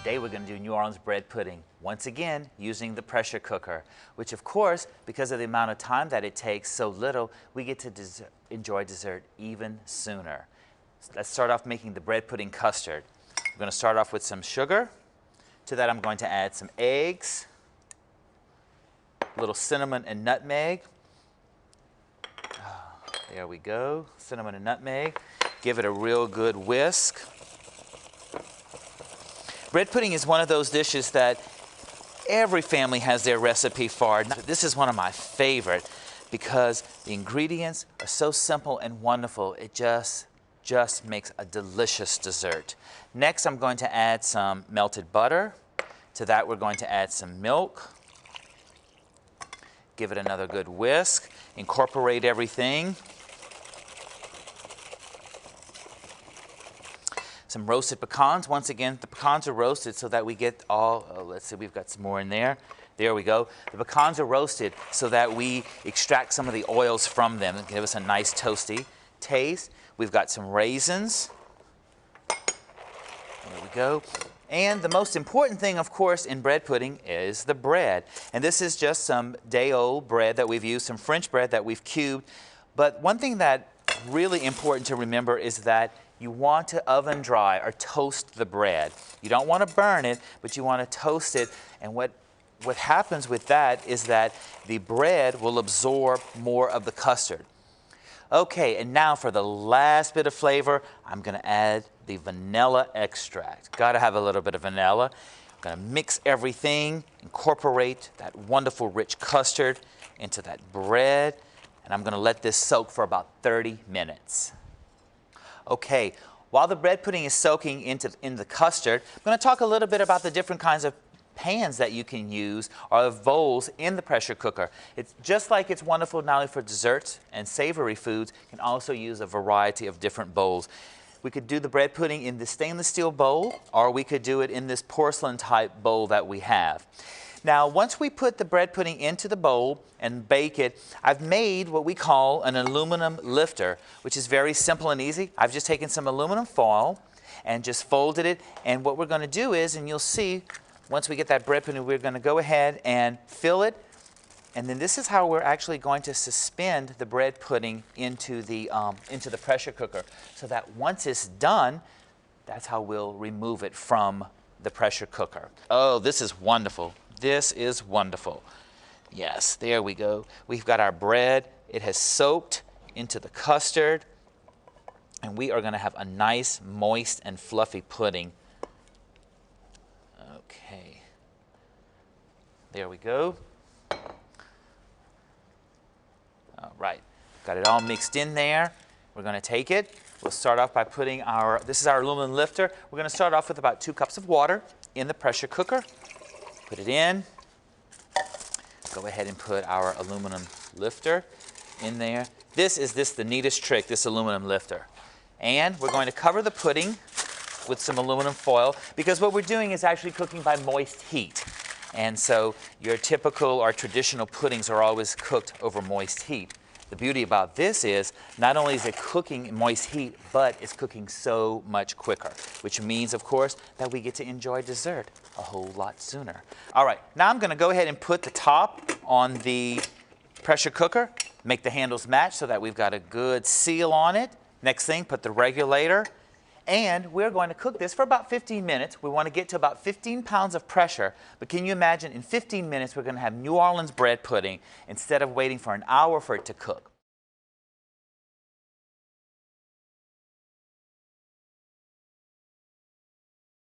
Today we're going to do New Orleans bread pudding, once again using the pressure cooker, which of course, because of the amount of time that it takes, so little, we get to enjoy dessert even sooner. So let's start off making the bread pudding custard. I'm going to start off with some sugar. To that I'm going to add some eggs, a little cinnamon and nutmeg. There we go, cinnamon and nutmeg. Give it a real good whisk. Bread pudding is one of those dishes that every family has their recipe for. This is one of my favorite because the ingredients are so simple and wonderful. It just makes a delicious dessert. Next, I'm going to add some melted butter. To that, we're going to add some milk. Give it another good whisk. Incorporate everything. Some roasted pecans. Once again, the pecans are roasted so that we get all, let's see, we've got some more in there. There we go. The pecans are roasted so that we extract some of the oils from them and give us a nice toasty taste. We've got some raisins. There we go. And the most important thing, of course, in bread pudding is the bread. And this is just some day-old bread that we've used, some French bread that we've cubed. But one thing that's really important to remember is that you want to oven dry or toast the bread. You don't want to burn it, but you want to toast it. And what happens with that is that the bread will absorb more of the custard. Okay, and now for the last bit of flavor, I'm going to add the vanilla extract. Got to have a little bit of vanilla. I'm going to mix everything, incorporate that wonderful rich custard into that bread, and I'm going to let this soak for about 30 minutes. Okay, while the bread pudding is soaking in the custard, I'm going to talk a little bit about the different kinds of pans that you can use or bowls in the pressure cooker. It's just like it's wonderful not only for desserts and savory foods, you can also use a variety of different bowls. We could do the bread pudding in the stainless steel bowl, or we could do it in this porcelain type bowl that we have. Now, once we put the bread pudding into the bowl and bake it, I've made what we call an aluminum lifter, which is very simple and easy. I've just taken some aluminum foil and just folded it. And what we're going to do is, and you'll see, once we get that bread pudding, we're going to go ahead and fill it. And then this is how we're actually going to suspend the bread pudding into the pressure cooker, so that once it's done, that's how we'll remove it from the pressure cooker. Oh, this is wonderful. This is wonderful. Yes, there we go. We've got our bread. It has soaked into the custard, and we are going to have a nice, moist, and fluffy pudding. Okay. There we go. All right. Got it all mixed in there. We're going to take it. We'll start off by putting this is our aluminum lifter. We're going to start off with about 2 cups of water in the pressure cooker. Put it in. Go ahead and put our aluminum lifter in there. This is the neatest trick, this aluminum lifter. And we're going to cover the pudding with some aluminum foil, because what we're doing is actually cooking by moist heat. And so your typical or traditional puddings are always cooked over moist heat. The beauty about this is not only is it cooking in moist heat, but it's cooking so much quicker, which means, of course, that we get to enjoy dessert a whole lot sooner. All right, now I'm going to go ahead and put the top on the pressure cooker, make the handles match so that we've got a good seal on it. Next thing, put the regulator, and we're going to cook this for about 15 minutes. We want to get to about 15 pounds of pressure, but can you imagine in 15 minutes we're going to have New Orleans bread pudding instead of waiting for an hour for it to cook.